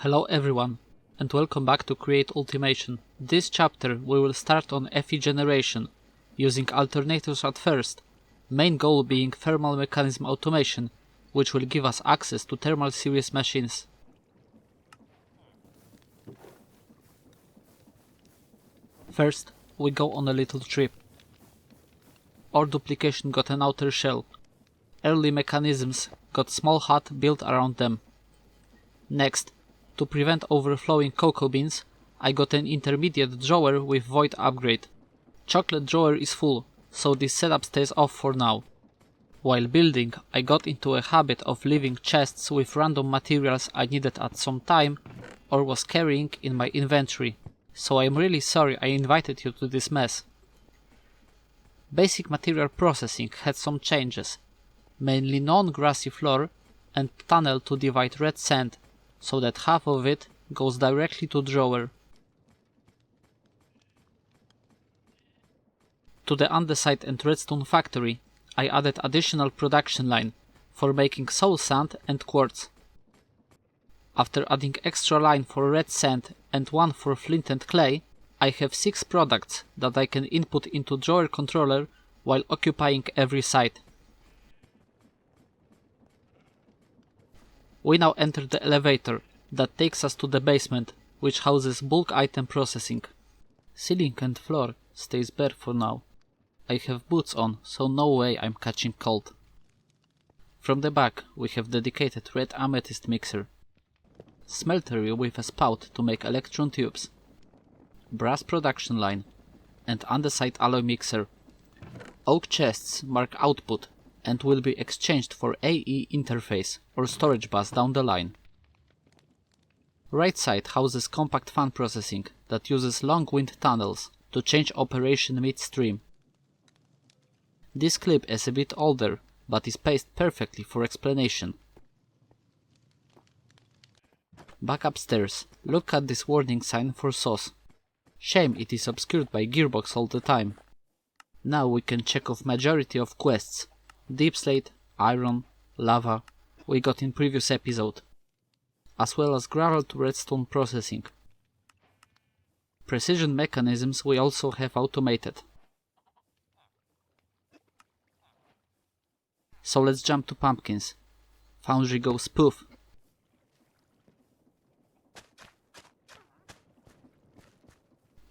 Hello everyone, and welcome back to Create Ultimation. This chapter we will start on FE generation, using alternators at first, main goal being thermal mechanism automation, which will give us access to thermal series machines. First, we go on a little trip. Ore duplication got an outer shell. Early mechanisms got small hut built around them. Next, to prevent overflowing cocoa beans, I got an intermediate drawer with void upgrade. Chocolate drawer is full, so this setup stays off for now. While building, I got into a habit of leaving chests with random materials I needed at some time or was carrying in my inventory, so I'm really sorry I invited you to this mess. Basic material processing had some changes, mainly non-grassy floor and tunnel to divide red sand, so that half of it goes directly to drawer. To the andesite and redstone factory, I added additional production line for making soul sand and quartz. After adding extra line for red sand and one for flint and clay, I have 6 products that I can input into drawer controller while occupying every site. We now enter the elevator that takes us to the basement, which houses bulk item processing. Ceiling and floor stays bare for now. I have boots on, so no way I'm catching cold. From the back we have dedicated red amethyst mixer, smeltery with a spout to make electron tubes, brass production line, and andesite alloy mixer. Oak chests mark output and will be exchanged for AE interface or storage bus down the line. Right side houses compact fan processing that uses long wind tunnels to change operation midstream. This clip is a bit older, but is paced perfectly for explanation. Back upstairs, look at this warning sign for sauce. Shame it is obscured by gearbox all the time. Now we can check off majority of quests. Deep slate, iron, lava, we got in previous episode, as well as gravel to redstone processing. Precision mechanisms we also have automated. So let's jump to pumpkins. Foundry goes poof.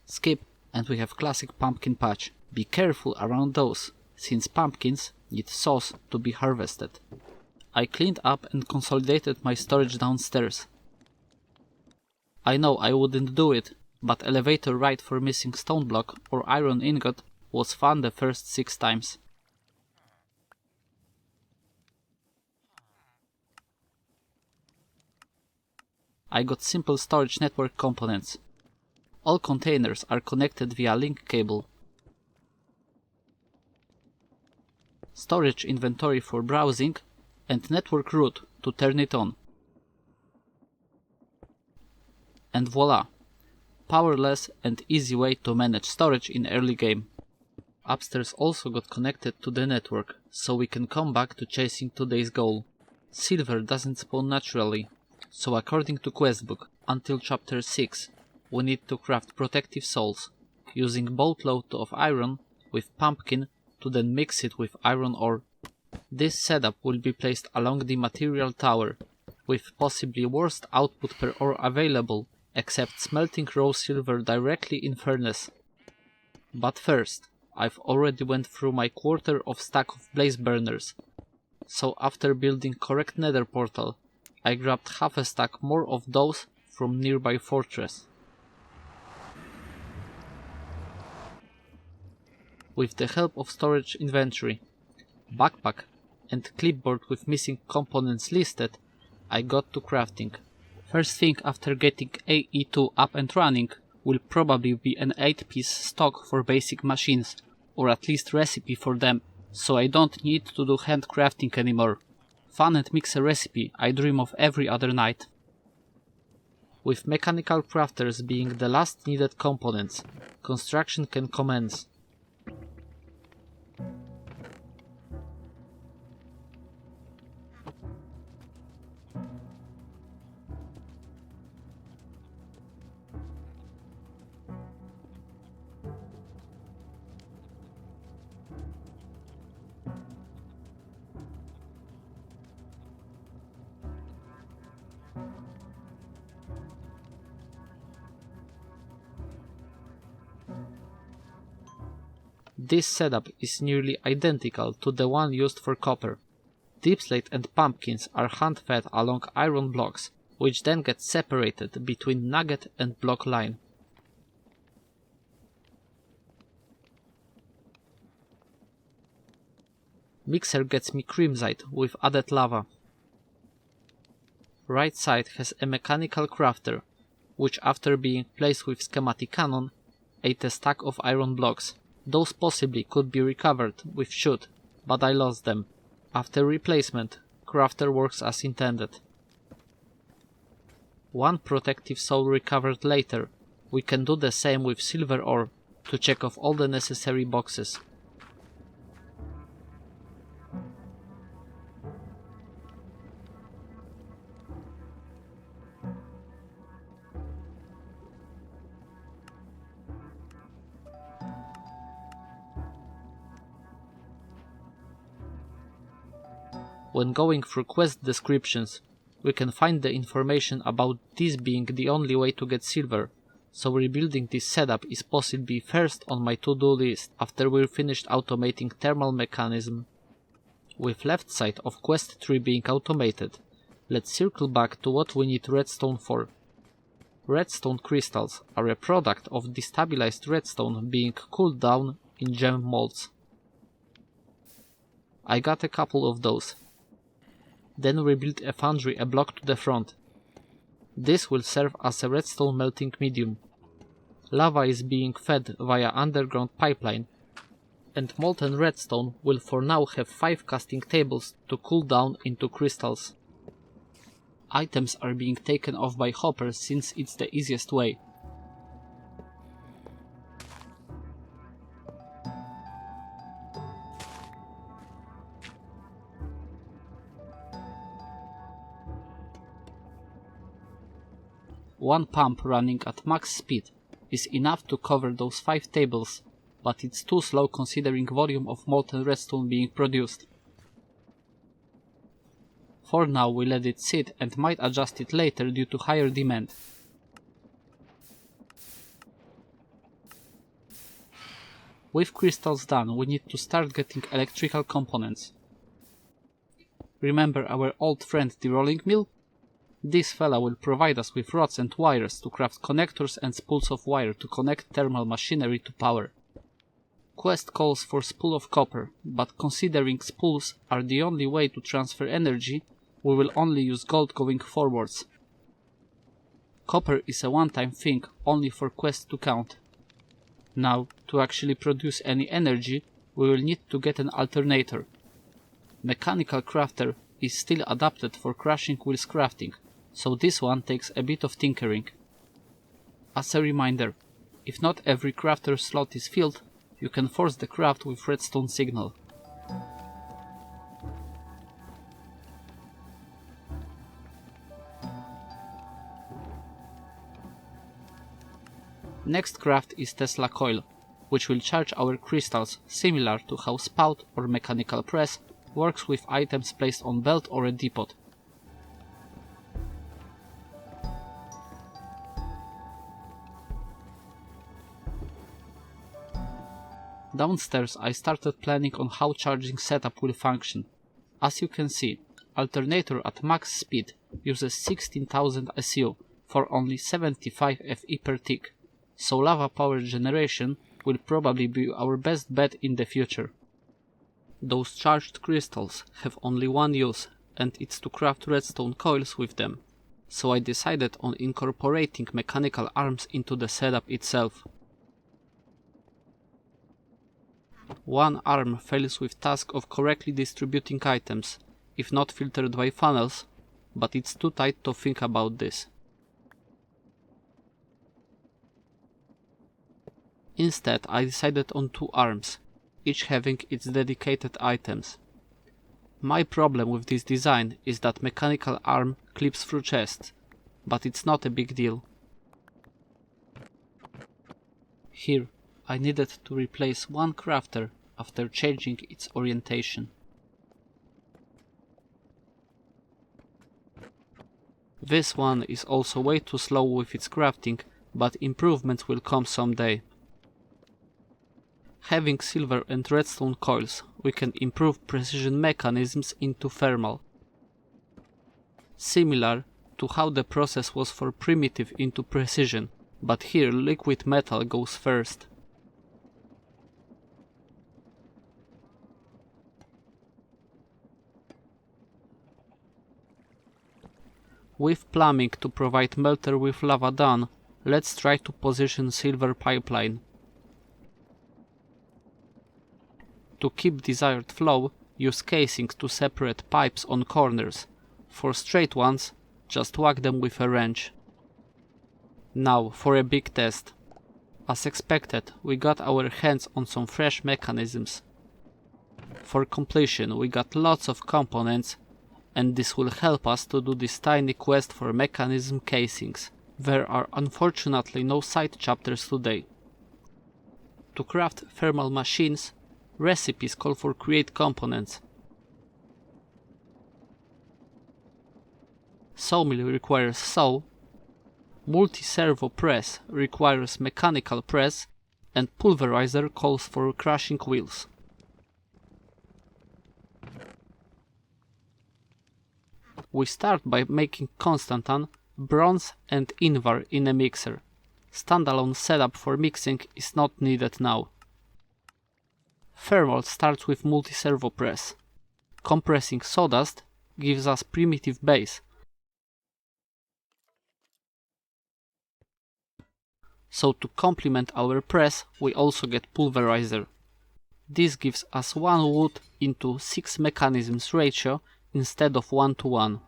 Skip, and we have classic pumpkin patch. Be careful around those, since pumpkins need sauce to be harvested. I cleaned up and consolidated my storage downstairs. I know I wouldn't do it, but elevator ride for missing stone block or iron ingot was fun the first 6 times. I got simple storage network components. All containers are connected via link cable. Storage inventory for browsing and network root to turn it on. And voila! Powerless and easy way to manage storage in early game. Upstairs also got connected to the network, so we can come back to chasing today's goal. Silver doesn't spawn naturally, so according to questbook, until chapter 6, we need to craft protective souls, using boatload of iron with pumpkin to then mix it with iron ore. This setup will be placed along the material tower, with possibly worst output per ore available, except smelting raw silver directly in furnace. But first, I've already went through my quarter of stack of blaze burners, so after building correct nether portal, I grabbed half a stack more of those from nearby fortress. With the help of storage inventory, backpack and clipboard with missing components listed, I got to crafting. First thing after getting AE2 up and running will probably be an 8-piece stock for basic machines, or at least recipe for them, so I don't need to do hand crafting anymore. Fun and mix a recipe I dream of every other night. With mechanical crafters being the last needed components, construction can commence. This setup is nearly identical to the one used for copper. Deepslate and pumpkins are hand-fed along iron blocks, which then get separated between nugget and block line. Mixer gets me creamsite with added lava. Right side has a mechanical crafter, which after being placed with schematic cannon, ate a stack of iron blocks. Those possibly could be recovered with shoot, but I lost them. After replacement, crafter works as intended. One protective soul recovered later. We can do the same with silver ore to check off all the necessary boxes. When going through quest descriptions, we can find the information about this being the only way to get silver, so rebuilding this setup is possibly first on my to-do list after we're finished automating thermal mechanism. With left side of quest tree being automated, let's circle back to what we need redstone for. Redstone crystals are a product of destabilized redstone being cooled down in gem molds. I got a couple of those. Then we built a foundry a block to the front. This will serve as a redstone melting medium. Lava is being fed via underground pipeline, and molten redstone will for now have 5 casting tables to cool down into crystals. Items are being taken off by hopper since it's the easiest way. One pump running at max speed is enough to cover those 5 tables, but it's too slow considering volume of molten redstone being produced. For now we let it sit and might adjust it later due to higher demand. With crystals done, we need to start getting electrical components. Remember our old friend the rolling mill? This fella will provide us with rods and wires to craft connectors and spools of wire to connect thermal machinery to power. Quest calls for spool of copper, but considering spools are the only way to transfer energy, we will only use gold going forwards. Copper is a one-time thing only for quest to count. Now, to actually produce any energy, we will need to get an alternator. Mechanical crafter is still adapted for crushing wheels crafting, so this one takes a bit of tinkering. As a reminder, if not every crafter slot is filled, you can force the craft with redstone signal. Next craft is Tesla coil, which will charge our crystals similar to how spout or mechanical press works with items placed on belt or a depot. Downstairs I started planning on how charging setup will function. As you can see, alternator at max speed uses 16,000 SU for only 75 FE per tick, so lava power generation will probably be our best bet in the future. Those charged crystals have only one use, and it's to craft redstone coils with them, so I decided on incorporating mechanical arms into the setup itself. One arm fails with task of correctly distributing items, if not filtered by funnels, but it's too tight to think about this. Instead, I decided on 2 arms, each having its dedicated items. My problem with this design is that mechanical arm clips through chests, but it's not a big deal. Here, I needed to replace one crafter after changing its orientation. This one is also way too slow with its crafting, but improvements will come someday. Having silver and redstone coils, we can improve precision mechanisms into thermal. Similar to how the process was for primitive into precision, but here liquid metal goes first. With plumbing to provide melter with lava done, let's try to position silver pipeline. To keep desired flow, use casings to separate pipes on corners. For straight ones, just whack them with a wrench. Now for a big test. As expected, we got our hands on some fresh mechanisms. For completion, we got lots of components, and this will help us to do this tiny quest for mechanism casings. There are unfortunately no side chapters today. To craft thermal machines, recipes call for create components. Sawmill requires saw, multi-servo press requires mechanical press, and pulverizer calls for crushing wheels. We start by making constantan, bronze and invar in a mixer. Standalone setup for mixing is not needed now. Thermal starts with multi-servo press. Compressing sawdust gives us primitive base. So to complement our press, we also get pulverizer. This gives us 1 wood into 6 mechanisms ratio instead of 1:1.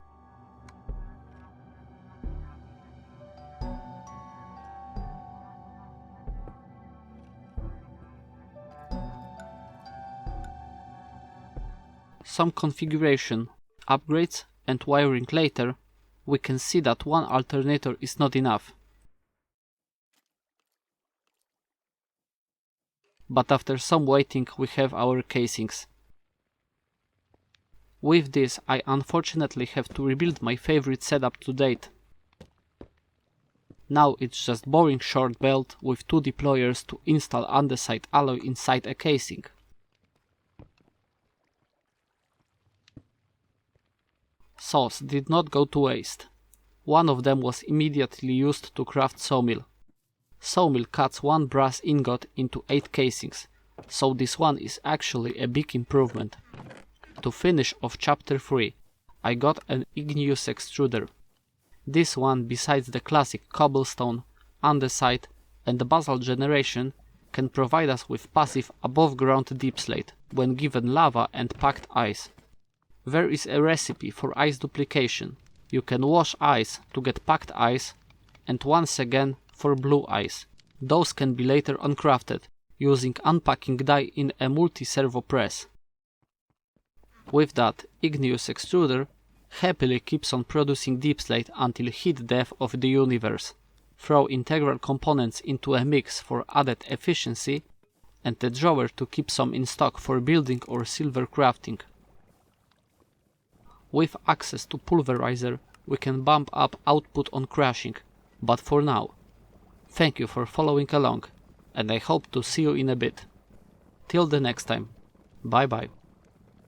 Some configuration, upgrades and wiring later, we can see that one alternator is not enough. But after some waiting we have our casings. With this I unfortunately have to rebuild my favorite setup to date. Now it's just boring short belt with 2 deployers to install andesite alloy inside a casing. Saws did not go to waste. One of them was immediately used to craft sawmill. Sawmill cuts 1 brass ingot into 8 casings, so this one is actually a big improvement. To finish off chapter 3, I got an igneous extruder. This one, besides the classic cobblestone, andesite and the basalt generation, can provide us with passive above ground deep slate when given lava and packed ice. There is a recipe for ice duplication. You can wash ice to get packed ice, and once again for blue ice. Those can be later uncrafted using unpacking die in a multi-servo press. With that, igneous extruder happily keeps on producing deep slate until heat death of the universe. Throw integral components into a mix for added efficiency, and a drawer to keep some in stock for building or silver crafting. With access to pulverizer, we can bump up output on crushing, but for now, thank you for following along, and I hope to see you in a bit. Till the next time, bye bye.